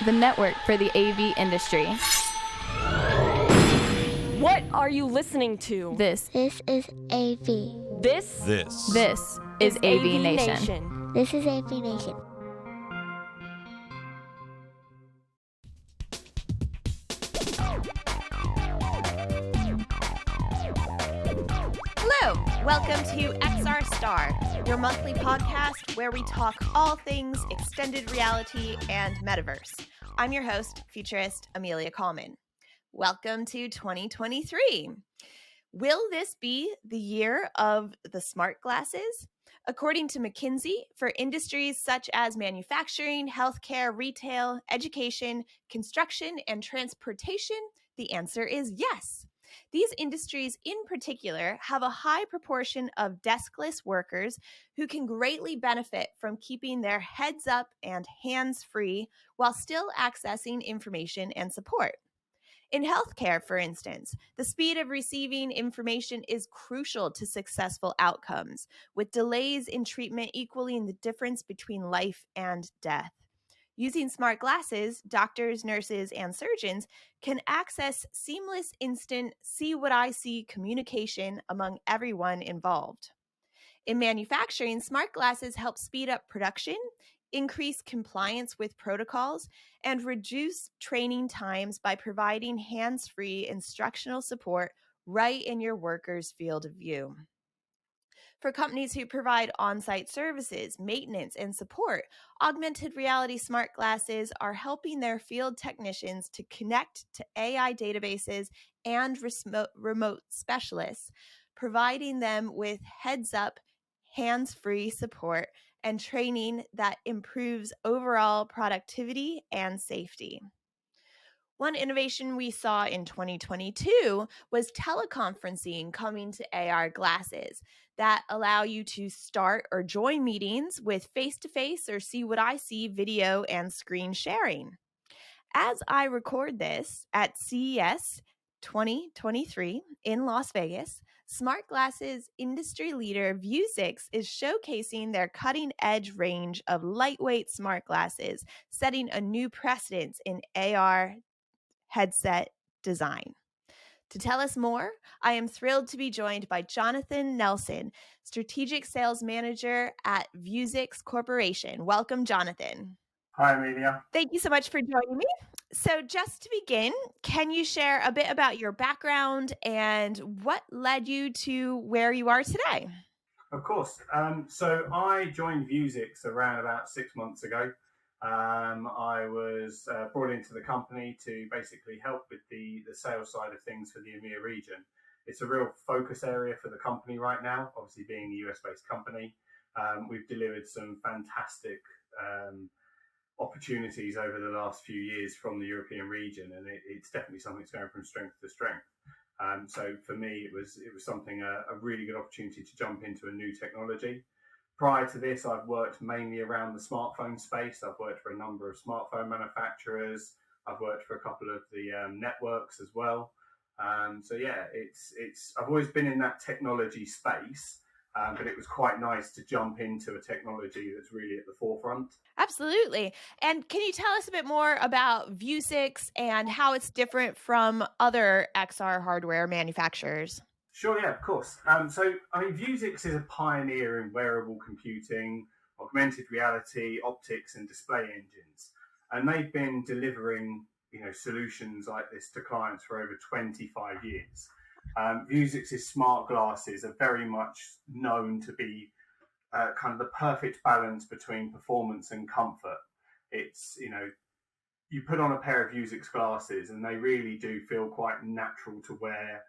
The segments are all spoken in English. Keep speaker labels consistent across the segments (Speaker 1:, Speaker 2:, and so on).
Speaker 1: the network for the AV industry.
Speaker 2: What are you listening to?
Speaker 1: This
Speaker 3: is AV.
Speaker 2: This
Speaker 1: is AVNation.
Speaker 3: This is AVNation.
Speaker 4: Hello, welcome to XR Star, your monthly podcast where we talk all things extended reality and metaverse. I'm your host, futurist Amelia Coleman. Welcome to 2023. Will this be the year of the smart glasses? According to McKinsey, for industries such as manufacturing, healthcare, retail, education, construction, and transportation, the answer is yes. These industries in particular have a high proportion of deskless workers who can greatly benefit from keeping their heads up and hands free while still accessing information and support. In healthcare, for instance, the speed of receiving information is crucial to successful outcomes, with delays in treatment equaling the difference between life and death. Using smart glasses, doctors, nurses, and surgeons can access seamless, instant, see what I see communication among everyone involved. In manufacturing, smart glasses help speed up production, increase compliance with protocols, and reduce training times by providing hands-free instructional support right in your worker's field of view. For companies who provide on-site services, maintenance, and support, augmented reality smart glasses are helping their field technicians to connect to AI databases and remote specialists, providing them with heads-up, hands-free support and training that improves overall productivity and safety. One innovation we saw in 2022 was teleconferencing coming to AR glasses that allow you to start or join meetings with face-to-face or see what I see video and screen sharing. As I record this at CES 2023 in Las Vegas, smart glasses industry leader Vuzix is showcasing their cutting-edge range of lightweight smart glasses, setting a new precedent in AR headset design. To tell us more, I am thrilled to be joined by Jonathan Nelson, Strategic Sales Manager at Vuzix Corporation. Welcome, Jonathan.
Speaker 5: Hi, Amelia.
Speaker 4: Thank you so much for joining me. So just to begin, can you share a bit about your background and what led you to where you are today?
Speaker 5: Of course. So I joined Vuzix around about 6 months ago. I was brought into the company to basically help with the sales side of things for the EMEA region. It's a real focus area for the company right now, obviously being a US-based company. We've delivered some fantastic opportunities over the last few years from the European region, and it's definitely something that's going from strength to strength. So for me, it was something, a really good opportunity to jump into a new technology. Prior to this, I've worked mainly around the smartphone space. I've worked for a number of smartphone manufacturers. I've worked for a couple of the networks as well. So yeah, I've always been in that technology space, but it was quite nice to jump into a technology that's really at the forefront.
Speaker 4: Absolutely. And can you tell us a bit more about Vuzix and how it's different from other XR hardware manufacturers?
Speaker 5: Sure, yeah, of course. Vuzix is a pioneer in wearable computing, augmented reality, optics, and display engines. And they've been delivering, solutions like this to clients for over 25 years. Vuzix's smart glasses are very much known to be kind of the perfect balance between performance and comfort. It's, you put on a pair of Vuzix glasses and they really do feel quite natural to wear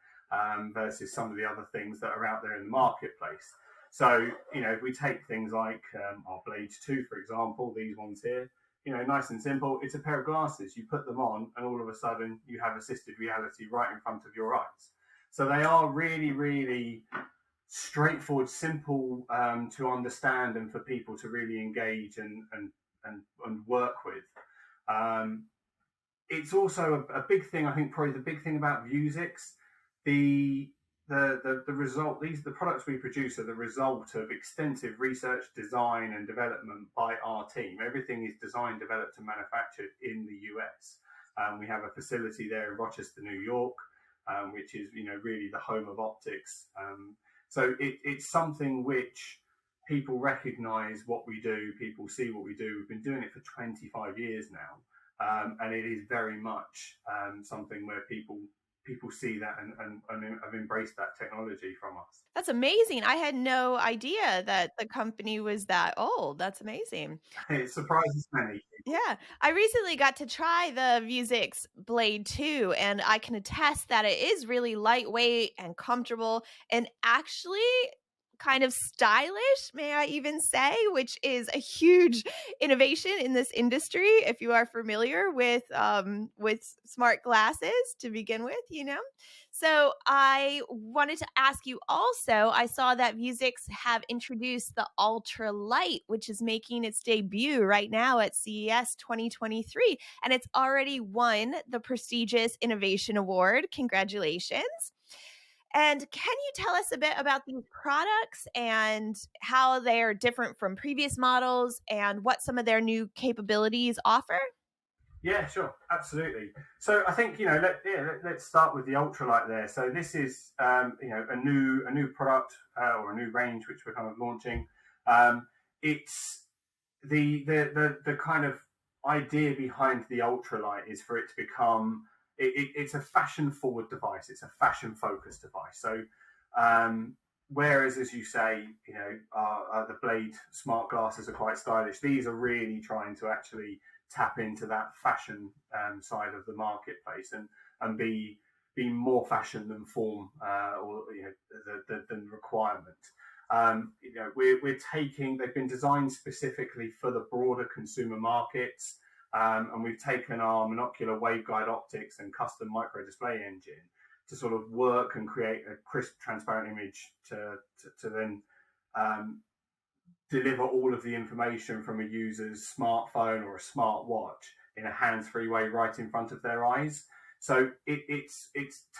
Speaker 5: versus some of the other things that are out there in the marketplace. So, if we take things like our Blade 2, for example, these ones here, nice and simple. It's a pair of glasses. You put them on and all of a sudden you have assisted reality right in front of your eyes. So they are really, really straightforward, simple to understand and for people to really engage and work with. It's also a big thing, I think probably the big thing about Vuzix, the the result, the products we produce are the result of extensive research, design, and development by our team. Everything is designed, developed, and manufactured in the US. We have a facility there in Rochester, New York, which is really the home of optics. So it's something which people recognise what we do, people see what we do. We've been doing it for 25 years now, and it is very much something where people see that and have embraced that technology from us.
Speaker 4: That's amazing. I had no idea that the company was that old. That's amazing.
Speaker 5: It surprises many.
Speaker 4: Yeah. I recently got to try the Vuzix Blade 2, and I can attest that it is really lightweight and comfortable and actually kind of stylish, may I even say, which is a huge innovation in this industry. If you are familiar with smart glasses to begin with, So I wanted to ask you also, I saw that Vuzix have introduced the Ultra Light, which is making its debut right now at CES 2023, and it's already won the prestigious Innovation Award. Congratulations. And can you tell us a bit about these products and how they are different from previous models and what some of their new capabilities offer?
Speaker 5: Yeah, sure, absolutely. So I think let's start with the ultralight there. So this is a new product or a new range which we're kind of launching. It's the kind of idea behind the ultralight is for it to become it's a fashion forward device. It's a fashion focused device. So whereas, as you say, the Blade smart glasses are quite stylish, these are really trying to actually tap into that fashion side of the marketplace and be more fashion than form than requirement. They've been designed specifically for the broader consumer markets, and we've taken our monocular waveguide optics and custom micro display engine to sort of work and create a crisp, transparent image to then deliver all of the information from a user's smartphone or a smartwatch in a hands-free way right in front of their eyes. So it's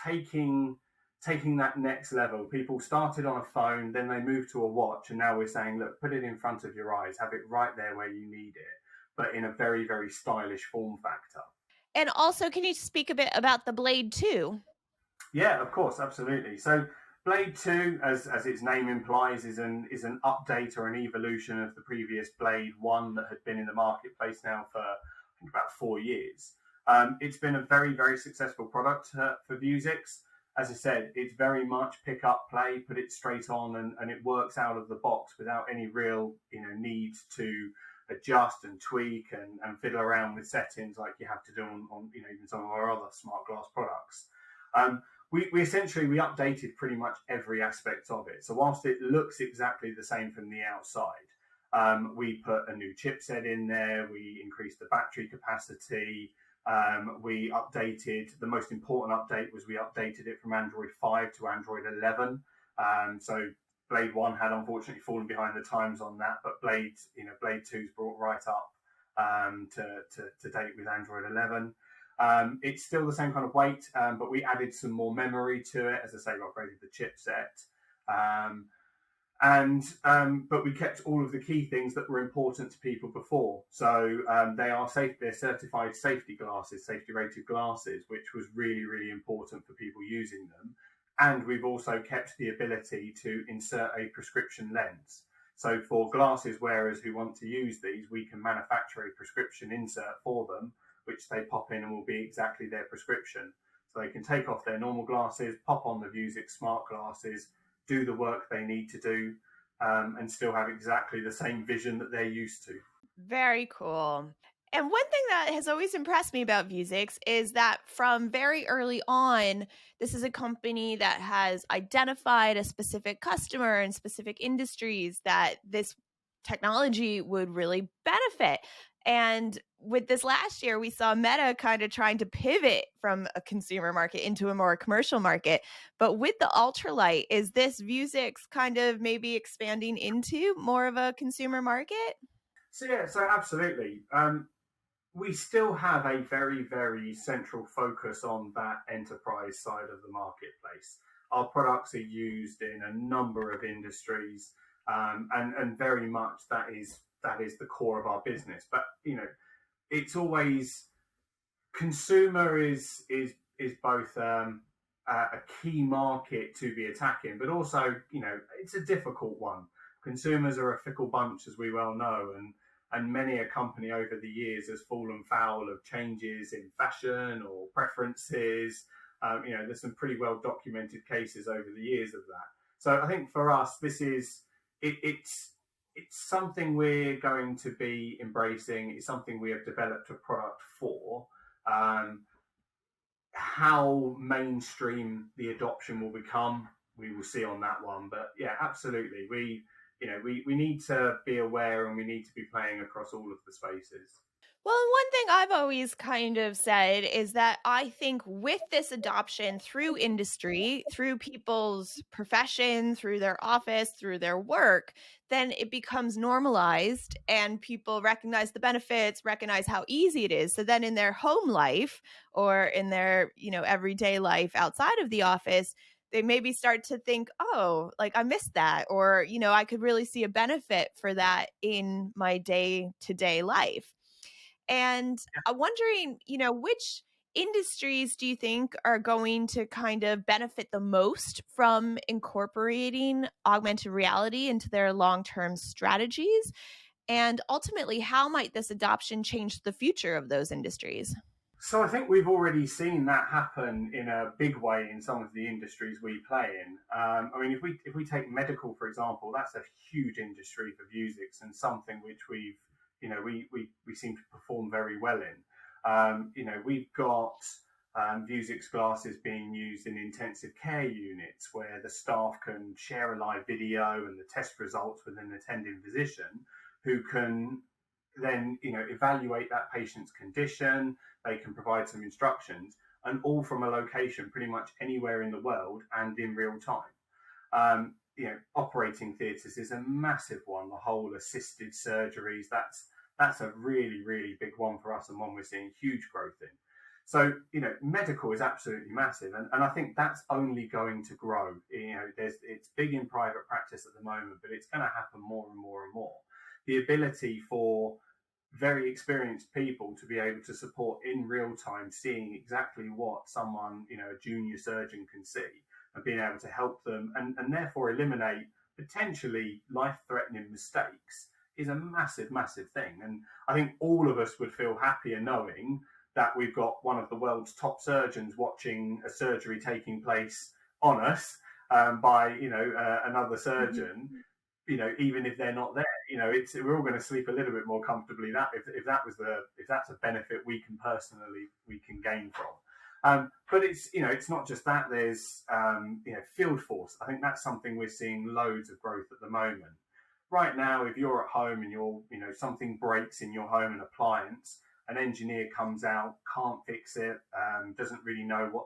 Speaker 5: taking that next level. People started on a phone, then they moved to a watch, and now we're saying, look, put it in front of your eyes, have it right there where you need it, but in a very, very stylish form factor.
Speaker 4: And also, can you speak a bit about the Blade 2?
Speaker 5: Yeah, of course, absolutely. So Blade 2, as its name implies, is an update or an evolution of the previous Blade 1 that had been in the marketplace now for, I think, about 4 years. It's been a very, very successful product for Vuzix. As I said, it's very much pick up, play, put it straight on, and it works out of the box without any real need to adjust and tweak and fiddle around with settings like you have to do on even some of our other smart glass products. We essentially updated pretty much every aspect of it. So whilst it looks exactly the same from the outside, we put a new chipset in there, we increased the battery capacity, we updated, the most important update was we updated it from Android 5 to Android 11. So Blade 1 had unfortunately fallen behind the times on that, but Blade 2's brought right up to date with Android 11. It's still the same kind of weight, but we added some more memory to it. As I say, we upgraded the chipset. But we kept all of the key things that were important to people before. So they're certified safety glasses, safety rated glasses, which was really, really important for people using them. And we've also kept the ability to insert a prescription lens. So for glasses wearers who want to use these, we can manufacture a prescription insert for them, which they pop in and will be exactly their prescription. So they can take off their normal glasses, pop on the Vuzix smart glasses, do the work they need to do, and still have exactly the same vision that they're used to.
Speaker 4: Very cool. And one thing that has always impressed me about Vuzix is that from very early on, this is a company that has identified a specific customer and specific industries that this technology would really benefit. And with this last year, we saw Meta kind of trying to pivot from a consumer market into a more commercial market. But with the ultralight, is this Vuzix kind of maybe expanding into more of a consumer market?
Speaker 5: So absolutely. We still have a very, very central focus on that enterprise side of the marketplace. our products are used in a number of industries, and very much that is the core of our business. But it's always consumer is both a key market to be attacking, but also it's a difficult one. Consumers are a fickle bunch, as we well know, and many a company over the years has fallen foul of changes in fashion or preferences. There's some pretty well documented cases over the years of that. So I think for us, this is it's something we're going to be embracing. It's something we have developed a product for. How mainstream the adoption will become, we will see on that one. But yeah, absolutely, we need to be aware, and we need to be playing across all of the spaces.
Speaker 4: Well, and one thing I've always kind of said is that I think with this adoption through industry, through people's profession, through their office, through their work, then it becomes normalized and people recognize the benefits, recognize how easy it is. So then in their home life or in their, everyday life outside of the office, they maybe start to think, oh, like I missed that, or, I could really see a benefit for that in my day-to-day life. And I'm wondering, which industries do you think are going to kind of benefit the most from incorporating augmented reality into their long-term strategies? And ultimately, how might this adoption change the future of those industries?
Speaker 5: So I think we've already seen that happen in a big way in some of the industries we play in. If we take medical, for example, that's a huge industry for Vuzix, and something which we seem to perform very well in. We've got Vuzix glasses being used in intensive care units where the staff can share a live video and the test results with an attending physician who can then evaluate that patient's condition. They can provide some instructions, and all from a location pretty much anywhere in the world and in real time. Operating theatres is a massive one. The whole assisted surgeries, that's a really, really big one for us, and one we're seeing huge growth in. So, medical is absolutely massive, and I think that's only going to grow. It's big in private practice at the moment, but it's going to happen more and more and more. The ability for very experienced people to be able to support in real time, seeing exactly what someone, a junior surgeon can see, and being able to help them and therefore eliminate potentially life-threatening mistakes is a massive, massive thing. And I think all of us would feel happier knowing that we've got one of the world's top surgeons watching a surgery taking place on us by another surgeon. Even if they're not there, we're all going to sleep a little bit more comfortably. That if that's a benefit we can gain from. But it's not just that. There's field force. I think that's something we're seeing loads of growth at the moment. Right now, if you're at home and something breaks in your home, an appliance, an engineer comes out, can't fix it, doesn't really know what,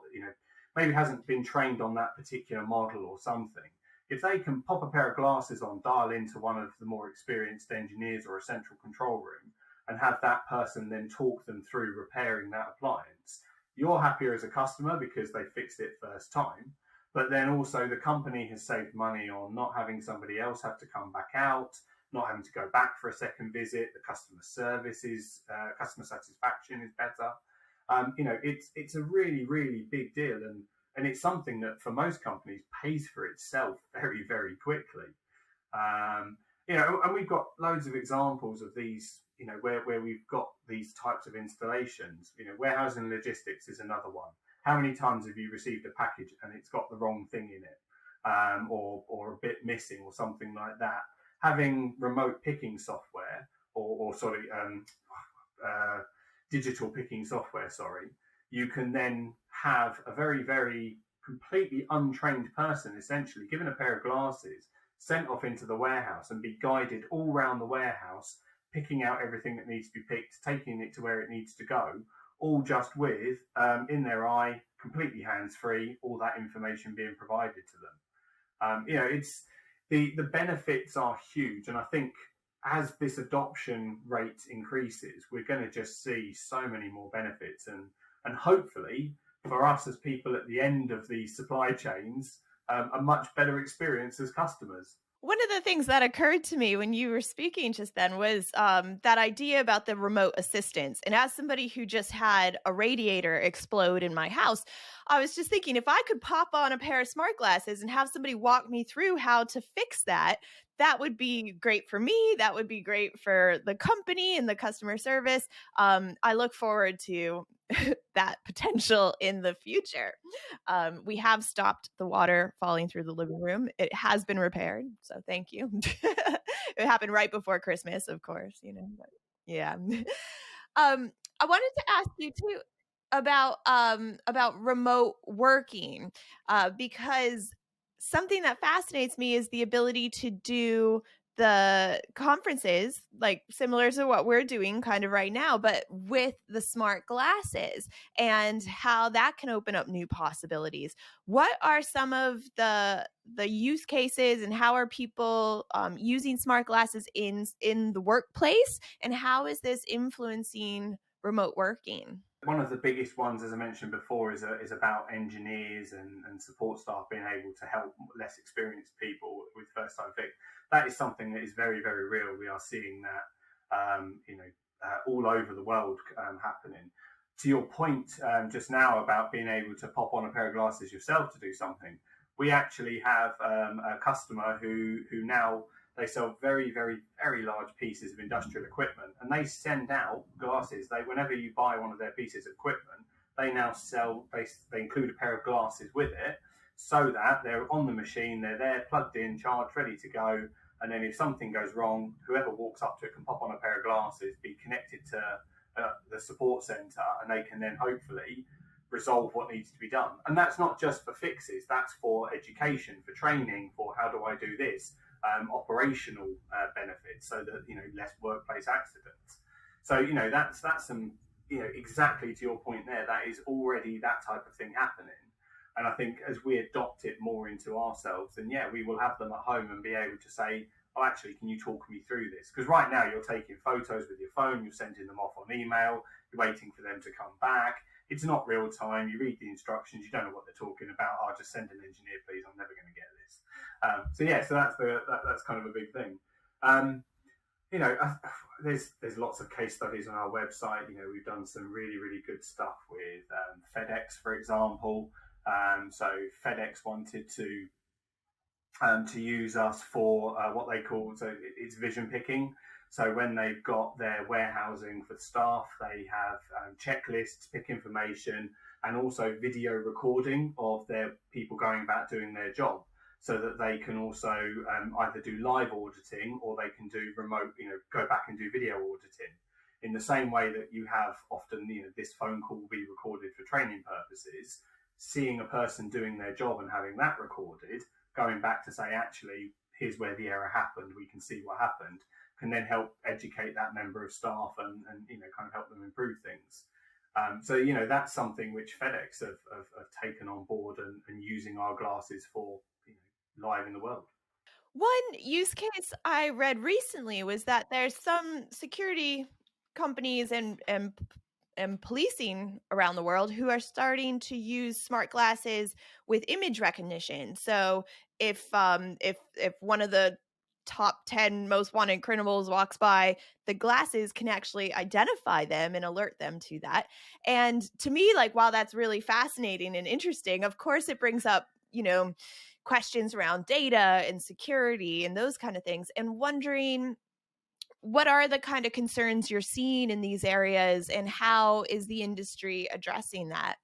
Speaker 5: maybe hasn't been trained on that particular model or something. If they can pop a pair of glasses on, dial into one of the more experienced engineers or a central control room, and have that person then talk them through repairing that appliance, you're happier as a customer because they fixed it first time. But then also the company has saved money on not having somebody else have to come back out, not having to go back for a second visit. The customer satisfaction is better. It's a really, really big deal, and it's something that for most companies pays for itself very, very quickly. And we've got loads of examples of these, where we've got these types of installations. Warehousing and logistics is another one. How many times have you received a package and it's got the wrong thing in it, or a bit missing or something like that? Having remote picking software or digital picking software, you can then have a very, very completely untrained person essentially given a pair of glasses, sent off into the warehouse and be guided all around the warehouse, picking out everything that needs to be picked, taking it to where it needs to go, all just with, in their eye, completely hands-free, all that information being provided to them. It's the benefits are huge, and I think as this adoption rate increases, we're going to just see so many more benefits, and hopefully for us as people at the end of the supply chains, a much better experience as customers.
Speaker 4: One of the things that occurred to me when you were speaking just then was that idea about the remote assistance. And as somebody who just had a radiator explode in my house, I was just thinking if I could pop on a pair of smart glasses and have somebody walk me through how to fix that, that would be great for me. That would be great for the company and the customer service. I look forward to that potential in the future. We have stopped the water falling through the living room. It has been repaired, so thank you. It happened right before Christmas, of course, but yeah. I wanted to ask you too about remote working, because something that fascinates me is the ability to do the conferences like similar to what we're doing kind of right now, but with the smart glasses and how that can open up new possibilities. What are some of the use cases, and how are people using smart glasses in the workplace, and how is this influencing remote working?
Speaker 5: One of the biggest ones, as I mentioned before, is about engineers and support staff being able to help less experienced people with first-time fix. That is something that is very, very real. We are seeing that, all over the world happening. To your point just now about being able to pop on a pair of glasses yourself to do something, we actually have a customer who now they sell very, very, very large pieces of industrial equipment, and they send out glasses. Whenever you buy one of their pieces of equipment, they now sell. They include a pair of glasses with it, so that they're on the machine, they're there, plugged in, charged, ready to go. And then if something goes wrong, whoever walks up to it can pop on a pair of glasses, be connected to the support center, and they can then hopefully resolve what needs to be done. And that's not just for fixes; that's for education, for training, for how do I do this. Operational benefits, so that less workplace accidents. So that's some exactly to your point there. That is already that type of thing happening, and I think as we adopt it more into ourselves, then we will have them at home and be able to say, oh, actually, can you talk me through this? Because right now you're taking photos with your phone, you're sending them off on email, you're waiting for them to come back. It's not real time. You read the instructions, you don't know what they're talking about. Oh, just send an engineer, please. I'm never going to get this. So that's kind of a big thing. There's lots of case studies on our website. We've done some really, really good stuff with FedEx, for example. So FedEx wanted to use us for what they call, so it's vision picking. So when they've got their warehousing for staff, they have checklists, pick information, and also video recording of their people going about doing their job, so that they can also either do live auditing or they can do remote, go back and do video auditing. In the same way that you have often, this phone call will be recorded for training purposes, seeing a person doing their job and having that recorded, going back to say, actually, here's where the error happened, we can see what happened, can then help educate that member of staff and kind of help them improve things. So that's something which FedEx have taken on board and using our glasses for live in the world.
Speaker 4: One use case I read recently was that there's some security companies and policing around the world who are starting to use smart glasses with image recognition. So if one of the top 10 most wanted criminals walks by, the glasses can actually identify them and alert them to that. And to me, while that's really fascinating and interesting, of course it brings up, questions around data and security and those kind of things, and wondering what are the kind of concerns you're seeing in these areas, and how is the industry addressing that?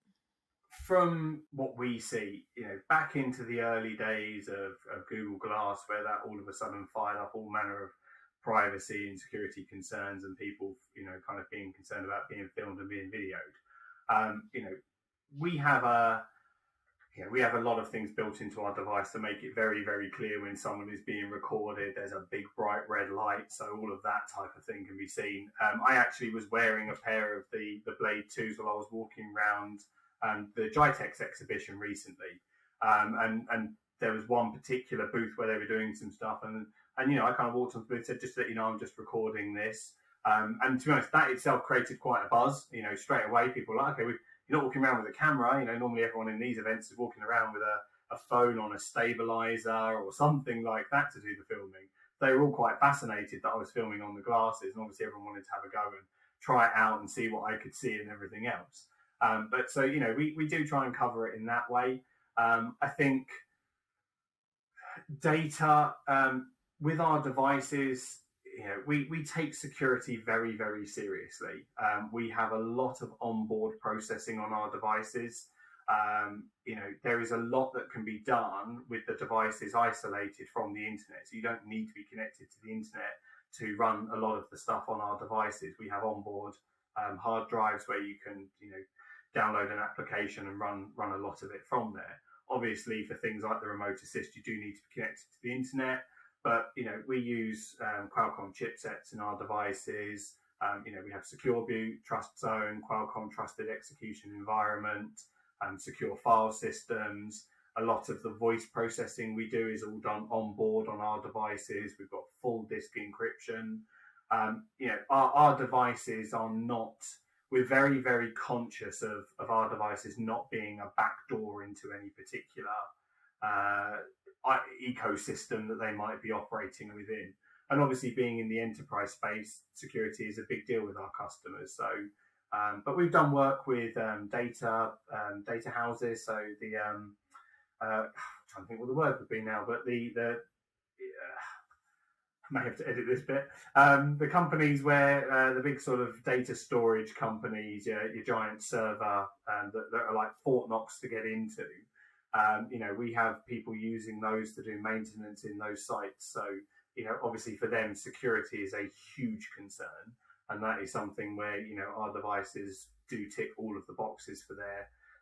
Speaker 5: From what we see, back into the early days of Google Glass, where that all of a sudden fired up all manner of privacy and security concerns, and people, kind of being concerned about being filmed and being videoed. We have a lot of things built into our device to make it very, very clear when someone is being recorded. There's a big bright red light, so all of that type of thing can be seen. I actually was wearing a pair of the Blade 2s while I was walking around the GITEX exhibition recently, and there was one particular booth where they were doing some stuff, and I kind of walked on the booth, said, just to let you know, I'm just recording this, and to be honest, that itself created quite a buzz. Straight away people were like, okay, you're not walking around with a camera. Normally everyone in these events is walking around with a phone on a stabilizer or something like that to do the filming. They were all quite fascinated that I was filming on the glasses, and obviously everyone wanted to have a go and try it out and see what I could see and everything else. But so, we do try and cover it in that way. I think data with our devices, we take security very, very seriously. We have a lot of onboard processing on our devices. There is a lot that can be done with the devices isolated from the internet. So you don't need to be connected to the internet to run a lot of the stuff on our devices. We have onboard hard drives where you can, download an application and run a lot of it from there. Obviously, for things like the remote assist, you do need to be connected to the internet. But, we use Qualcomm chipsets in our devices. We have Secure Boot, Trust Zone, Qualcomm Trusted Execution Environment, secure file systems. A lot of the voice processing we do is all done on board on our devices. We've got full disk encryption. Our devices are not, we're very, very conscious of our devices not being a backdoor into any particular ecosystem that they might be operating within. And obviously being in the enterprise space, security is a big deal with our customers. So, but we've done work with data houses. So I'm trying to think what the word would be now, but I may have to edit this bit. The companies where the big sort of data storage companies, your giant server that are like Fort Knox to get into. We have people using those to do maintenance in those sites. So, obviously for them, security is a huge concern. And that is something where, our devices do tick all of the boxes for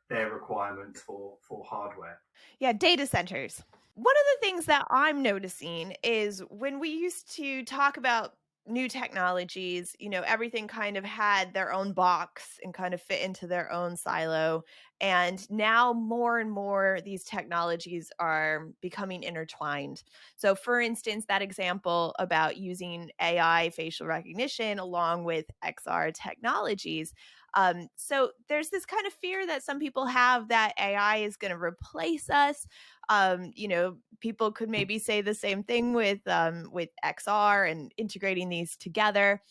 Speaker 5: their requirements for hardware.
Speaker 4: Yeah, data centers. One of the things that I'm noticing is when we used to talk about new technologies, everything kind of had their own box and kind of fit into their own silo. And now more and more these technologies are becoming intertwined. So for instance, that example about using AI facial recognition along with XR technologies. So there's this kind of fear that some people have that AI is going to replace us. People could maybe say the same thing with XR and integrating these together.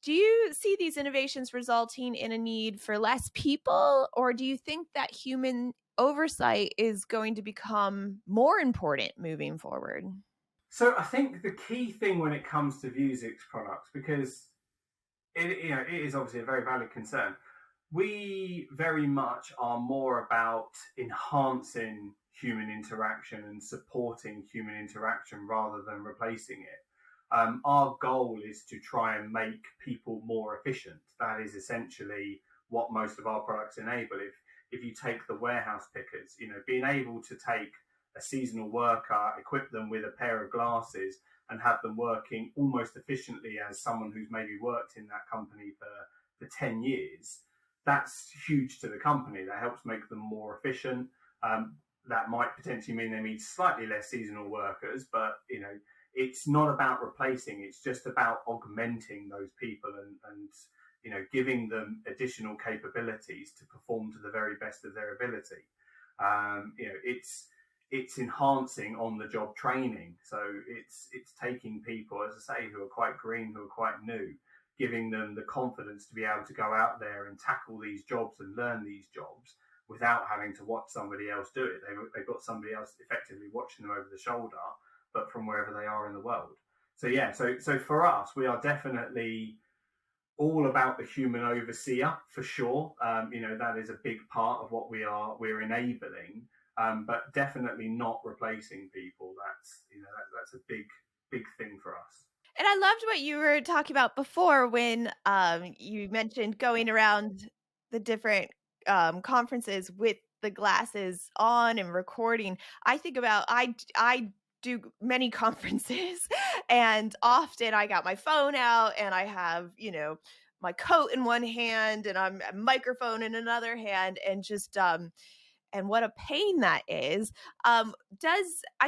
Speaker 4: Do you see these innovations resulting in a need for less people, or do you think that human oversight is going to become more important moving forward?
Speaker 5: So I think the key thing when it comes to Vuzix products, because it is obviously a very valid concern, we very much are more about enhancing human interaction and supporting human interaction rather than replacing it. Our goal is to try and make people more efficient. That is essentially what most of our products enable. If you take the warehouse pickers, being able to take a seasonal worker, equip them with a pair of glasses and have them working almost efficiently as someone who's maybe worked in that company for 10 years, that's huge to the company. That helps make them more efficient. That might potentially mean they need slightly less seasonal workers, but it's not about replacing. It's just about augmenting those people and giving them additional capabilities to perform to the very best of their ability. It's enhancing on the job training. So it's taking people, as I say, who are quite green, who are quite new, giving them the confidence to be able to go out there and tackle these jobs and learn these jobs without having to watch somebody else do it. They've got somebody else effectively watching them over the shoulder, but from wherever they are in the world. So yeah, so for us, we are definitely all about the human overseer for sure. That is a big part of what we're enabling, but definitely not replacing people. That's a big thing for us.
Speaker 4: And I loved what you were talking about before when you mentioned going around the different conferences with the glasses on and recording. I think about I do many conferences and often I got my phone out and I have, my coat in one hand and I'm a microphone in another hand and just and what a pain that is. I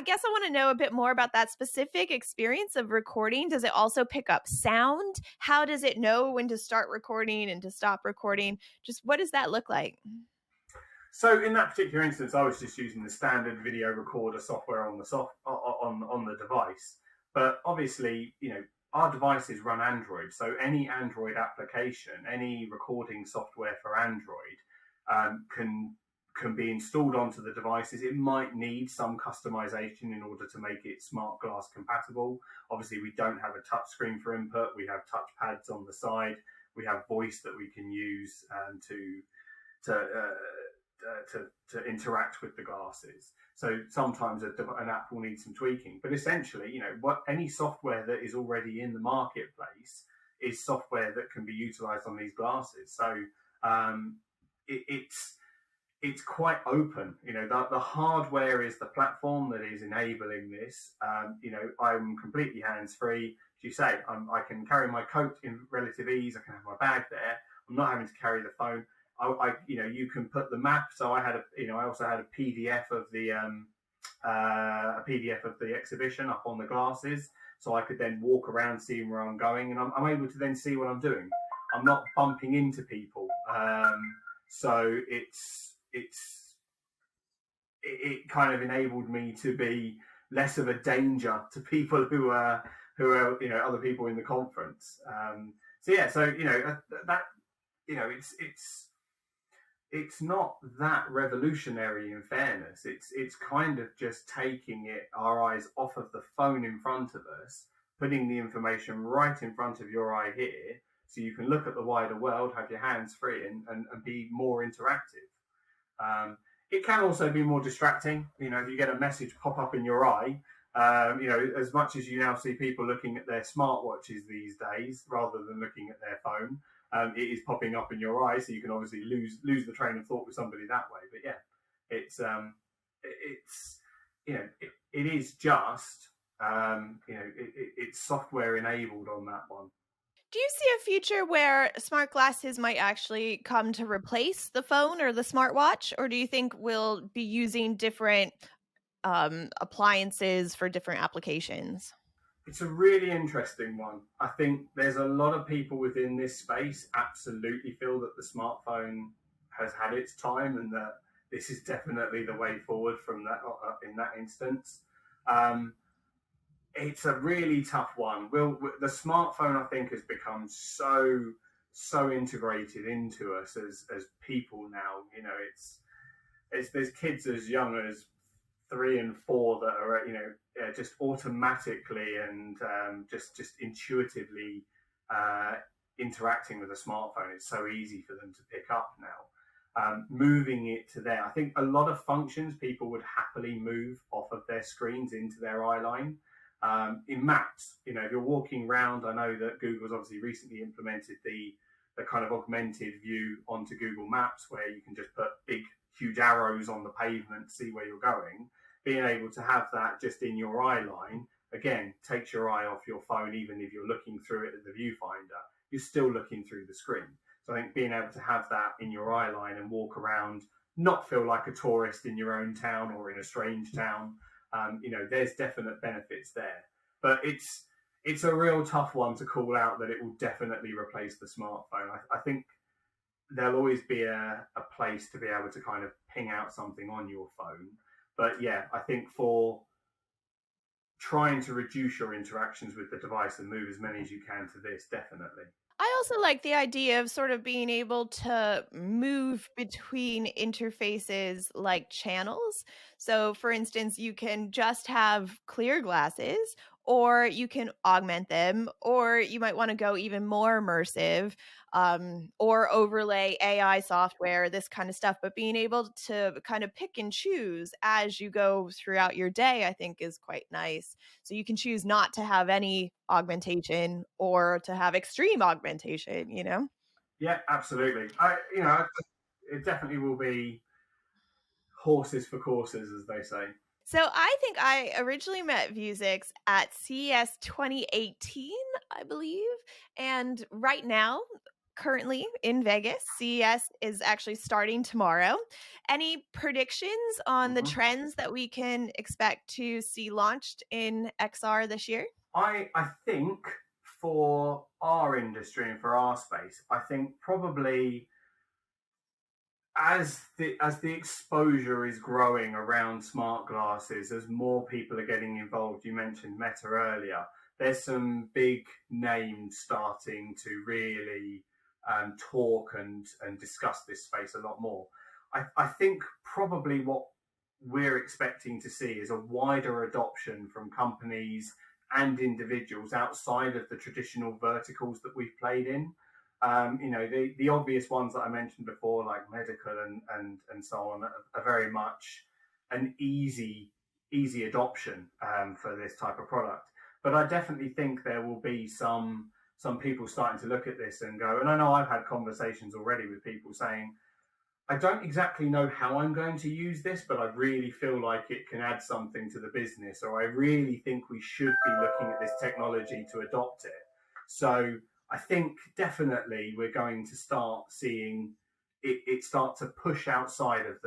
Speaker 4: guess I want to know a bit more about that specific experience of recording. Does it also pick up sound? How does it know when to start recording and to stop recording? Just what does that look like?
Speaker 5: So in that particular instance, I was just using the standard video recorder software on the device. But obviously, our devices run Android, so any Android application, any recording software for Android can be installed onto the devices. It might need some customization in order to make it smart glass compatible. Obviously, we don't have a touch screen for input. We have touch pads on the side. We have voice that we can use to interact with the glasses. So sometimes an app will need some tweaking. But essentially, any software that is already in the marketplace is software that can be utilized on these glasses. So it's quite open. The hardware is the platform that is enabling this. I'm completely hands-free. As you say, I can carry my coat in relative ease. I can have my bag there. I'm not having to carry the phone. You can put the map. So I also had a PDF of the exhibition up on the glasses, so I could then walk around, seeing where I'm going, and I'm able to then see what I'm doing. I'm not bumping into people. So it kind of enabled me to be less of a danger to people who are other people in the conference. It's not that revolutionary, in fairness. It's kind of just taking our eyes off of the phone in front of us, putting the information right in front of your eye here, so you can look at the wider world, have your hands free, and be more interactive. It can also be more distracting. If you get a message pop up in your eye, as much as you now see people looking at their smartwatches these days rather than looking at their phone, it is popping up in your eye, so you can obviously lose the train of thought with somebody that way. But yeah, it is just it's software enabled on that one.
Speaker 4: Do you see a future where smart glasses might actually come to replace the phone or the smartwatch, or do you think we'll be using different appliances for different applications?
Speaker 5: It's a really interesting one. I think there's a lot of people within this space absolutely feel that the smartphone has had its time, and that this is definitely the way forward from that in that instance. It's a really tough one. The smartphone, I think, has become so integrated into us as people now. There's kids as young as 3 and 4 that are just automatically and just intuitively interacting with a smartphone. It's so easy for them to pick up now. Moving it to there, I think a lot of functions people would happily move off of their screens into their eye line. In maps, if you're walking around, I know that Google's obviously recently implemented the kind of augmented view onto Google Maps, where you can just put big, huge arrows on the pavement to see where you're going. Being able to have that just in your eye line, again, takes your eye off your phone. Even if you're looking through it at the viewfinder, you're still looking through the screen. So I think being able to have that in your eye line and walk around, not feel like a tourist in your own town or in a strange town, there's definite benefits there. But it's a real tough one to call out that it will definitely replace the smartphone. I think there'll always be a place to be able to kind of ping out something on your phone. But yeah, I think for trying to reduce your interactions with the device and move as many as you can to this, definitely.
Speaker 4: I also like the idea of sort of being able to move between interfaces like channels. So, for instance, you can just have clear glasses, or you can augment them, or you might want to go even more immersive, or overlay AI software, this kind of stuff. But being able to kind of pick and choose as you go throughout your day, I think, is quite nice. So you can choose not to have any augmentation or to have extreme augmentation,
Speaker 5: Yeah, absolutely. It definitely will be horses for courses, as they say.
Speaker 4: So I think I originally met Vuzix at CES 2018, I believe. And right now, currently in Vegas, CES is actually starting tomorrow. Any predictions on the trends that we can expect to see launched in XR this year?
Speaker 5: I think for our industry and for our space, I think probably as the exposure is growing around smart glasses, as more people are getting involved, you mentioned Meta earlier. There's some big names starting to really talk and discuss this space a lot more. I think probably what we're expecting to see is a wider adoption from companies and individuals outside of the traditional verticals that we've played in. The obvious ones that I mentioned before, like medical and so on, are very much an easy adoption for this type of product. But I definitely think there will be some people starting to look at this and go, and I know I've had conversations already with people saying, I don't exactly know how I'm going to use this, but I really feel like it can add something to the business, or I really think we should be looking at this technology to adopt it. So I think definitely we're going to start seeing it start to push outside of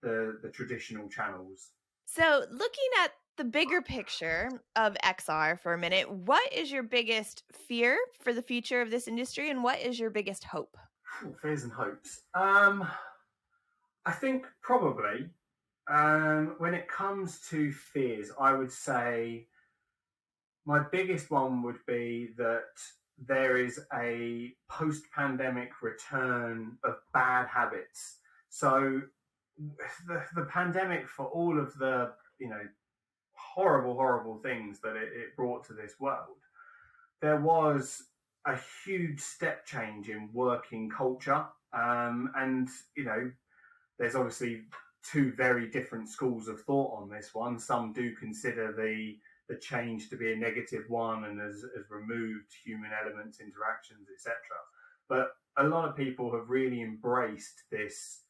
Speaker 5: the traditional channels.
Speaker 4: So looking at the bigger picture of XR for a minute, what is your biggest fear for the future of this industry, and what is your biggest hope?
Speaker 5: Fears and hopes. I think probably when it comes to fears, I would say my biggest one would be that there is a post-pandemic return of bad habits. So the pandemic, for all of the horrible things that it brought to this world, there was a huge step change in working culture, and there's obviously two very different schools of thought on this one. Some do consider the change to be a negative one and has removed human elements, interactions, etc. But a lot of people have really embraced this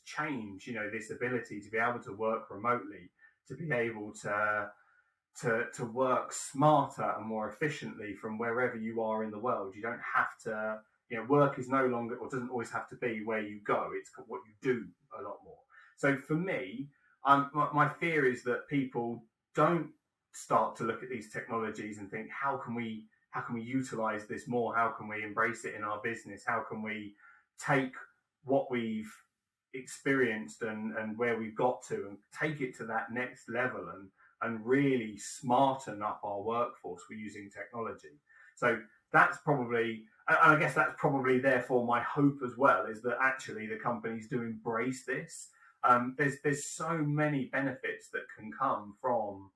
Speaker 5: change, this ability to be able to work remotely, to be able to work smarter and more efficiently from wherever you are in the world. You don't have to, work is no longer, or doesn't always have to be where you go. It's what you do a lot more. So for me, my fear is that people don't start to look at these technologies and think, how can we utilize this more? How can we embrace it in our business? How can we take what we've experienced and where we've got to and take it to that next level and really smarten up our workforce for using technology? So that's probably, and I guess that's probably therefore my hope as well, is that actually the companies do embrace this. There's so many benefits that can come from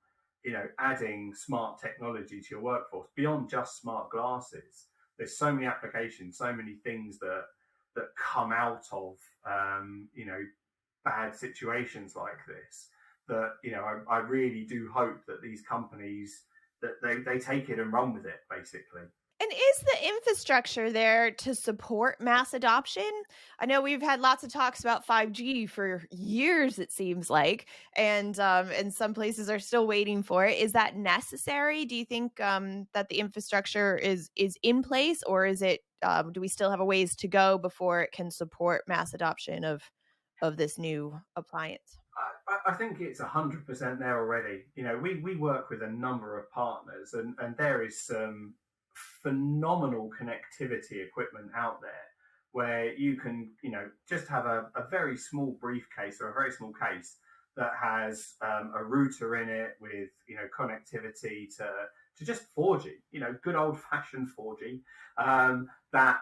Speaker 5: adding smart technology to your workforce beyond just smart glasses. There's so many applications, so many things that come out of bad situations like this, that I really do hope that these companies, that they take it and run with it, basically.
Speaker 4: And is the infrastructure there to support mass adoption? I know we've had lots of talks about 5G for years, it seems like, and some places are still waiting for it. Is that necessary? Do you think that the infrastructure is in place, or is it? Do we still have a ways to go before it can support mass adoption of this new appliance?
Speaker 5: I think it's 100% there already. We work with a number of partners, and there is some phenomenal connectivity equipment out there where you can just have a very small briefcase or a very small case that has a router in it with connectivity to just 4G, good old fashioned 4G, that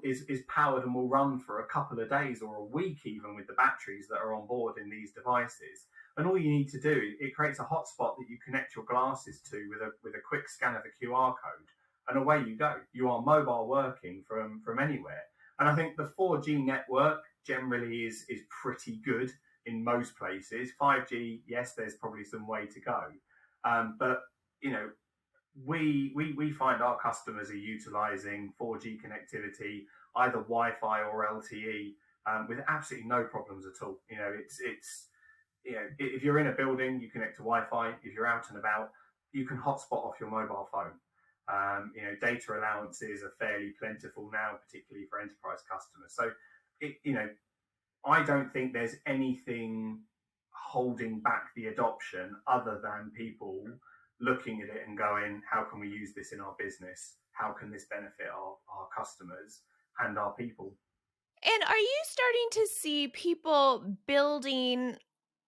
Speaker 5: is powered and will run for a couple of days or a week, even with the batteries that are on board in these devices. And all you need to do, it creates a hotspot that you connect your glasses to with a quick scan of a QR code, and away you go. You are mobile working from anywhere. And I think the 4G network generally is pretty good in most places. 5G, yes, there's probably some way to go. But we find our customers are utilizing 4G connectivity, either Wi-Fi or LTE, with absolutely no problems at all. If you're in a building, you connect to Wi-Fi. If you're out and about, you can hotspot off your mobile phone. Data allowances are fairly plentiful now, particularly for enterprise customers. So, I don't think there's anything holding back the adoption other than people looking at it and going, how can we use this in our business? How can this benefit our customers and our people?
Speaker 4: And are you starting to see people building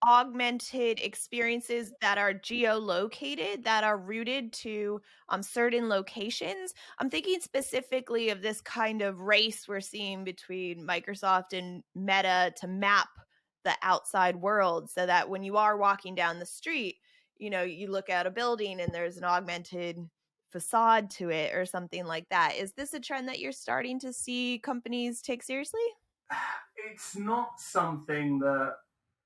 Speaker 4: augmented experiences that are geolocated, that are rooted to certain locations? I'm thinking specifically of this kind of race we're seeing between Microsoft and Meta to map the outside world so that when you are walking down the street, you look at a building and there's an augmented facade to it or something like that. Is this a trend that you're starting to see companies take seriously?
Speaker 5: It's not something that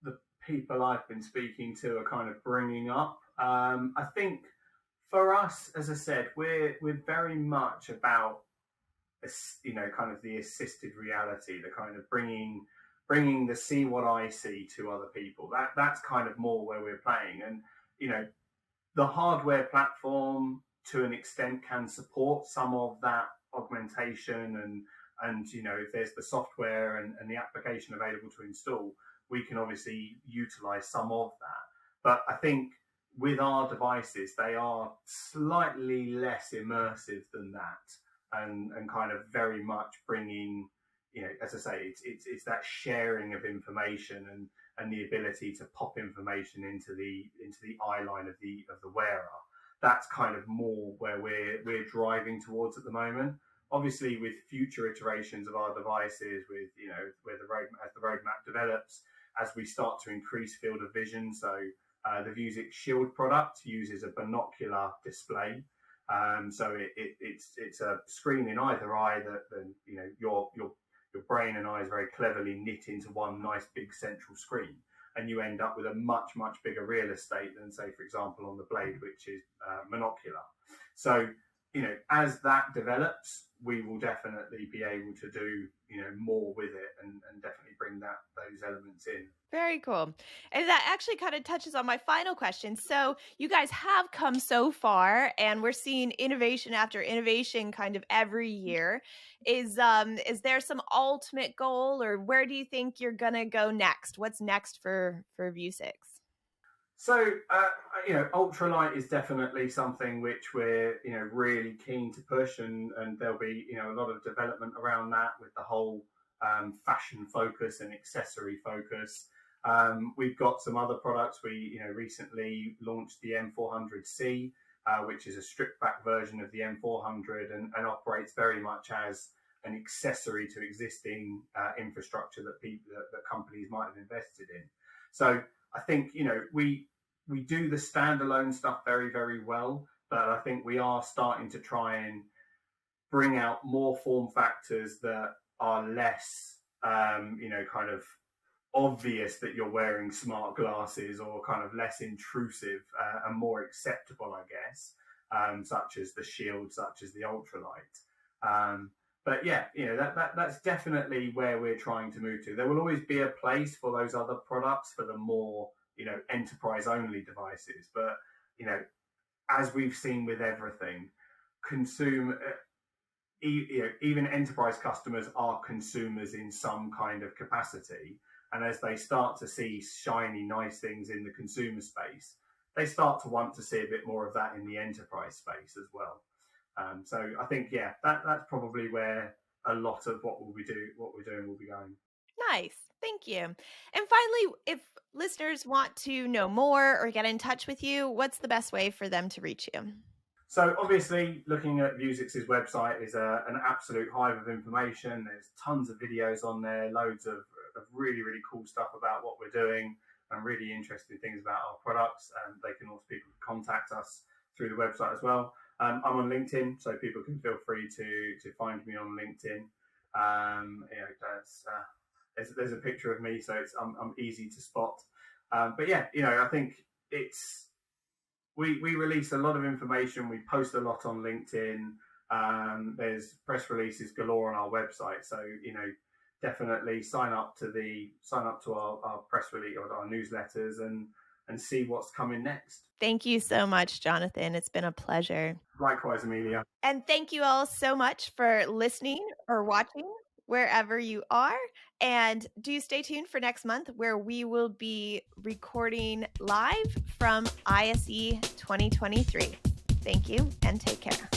Speaker 5: the people I've been speaking to are kind of bringing up. I think for us, as I said, we're very much about kind of the assisted reality, the kind of bringing the see what I see to other people. That's kind of more where we're playing, and the hardware platform to an extent can support some of that augmentation and if there's the software and the application available to install, we can obviously utilize some of that. But I think with our devices, they are slightly less immersive than that, and kind of very much bringing, as I say, it's that sharing of information and the ability to pop information into the eye line of the wearer. That's kind of more where we're driving towards at the moment. Obviously, with future iterations of our devices, with where the roadmap develops, as we start to increase field of vision. So the Vuzix Shield product uses a binocular display. So it's a screen in either eye that your brain and eyes very cleverly knit into one nice big central screen, and you end up with a much bigger real estate than, say, for example, on the Blade, which is monocular. So as that develops, we will definitely be able to do more with it and definitely bring those elements in.
Speaker 4: Very cool. And that actually kind of touches on my final question. So you guys have come so far, and we're seeing innovation after innovation kind of every year. Is there some ultimate goal, or where do you think you're gonna go next? What's next for Vuzix?
Speaker 5: So, ultralight is definitely something which we're, really keen to push, and there'll be, a lot of development around that with the whole fashion focus and accessory focus. We've got some other products. We, recently launched the M400C, which is a stripped back version of the M400 and operates very much as an accessory to existing infrastructure that companies might have invested in. So I think, we do the standalone stuff very, very well, but I think we are starting to try and bring out more form factors that are less, kind of obvious that you're wearing smart glasses, or kind of less intrusive and more acceptable, I guess, such as the Shield, such as the ultralight. But yeah, that's definitely where we're trying to move to. There will always be a place for those other products for the more, enterprise only devices. But, as we've seen with everything, even enterprise customers are consumers in some kind of capacity. And as they start to see shiny, nice things in the consumer space, they start to want to see a bit more of that in the enterprise space as well. So I think, that's probably where a lot of what we're doing will be going.
Speaker 4: Nice. Thank you. And finally, if listeners want to know more or get in touch with you, what's the best way for them to reach you?
Speaker 5: So obviously, looking at Vuzix's website is an absolute hive of information. There's tons of videos on there, loads of really, really cool stuff about what we're doing and really interesting things about our products. And people can contact us through the website as well. I'm on LinkedIn, so people can feel free to find me on LinkedIn. There's a picture of me, so I'm easy to spot. But yeah, I think we release a lot of information. We post a lot on LinkedIn. There's press releases galore on our website, so definitely sign up to our press release or our newsletters and see what's coming next.
Speaker 4: Thank you so much, Jonathan. It's been a pleasure.
Speaker 5: Likewise, Amelia.
Speaker 4: And thank you all so much for listening or watching wherever you are. And do stay tuned for next month, where we will be recording live from ISE 2023. Thank you and take care.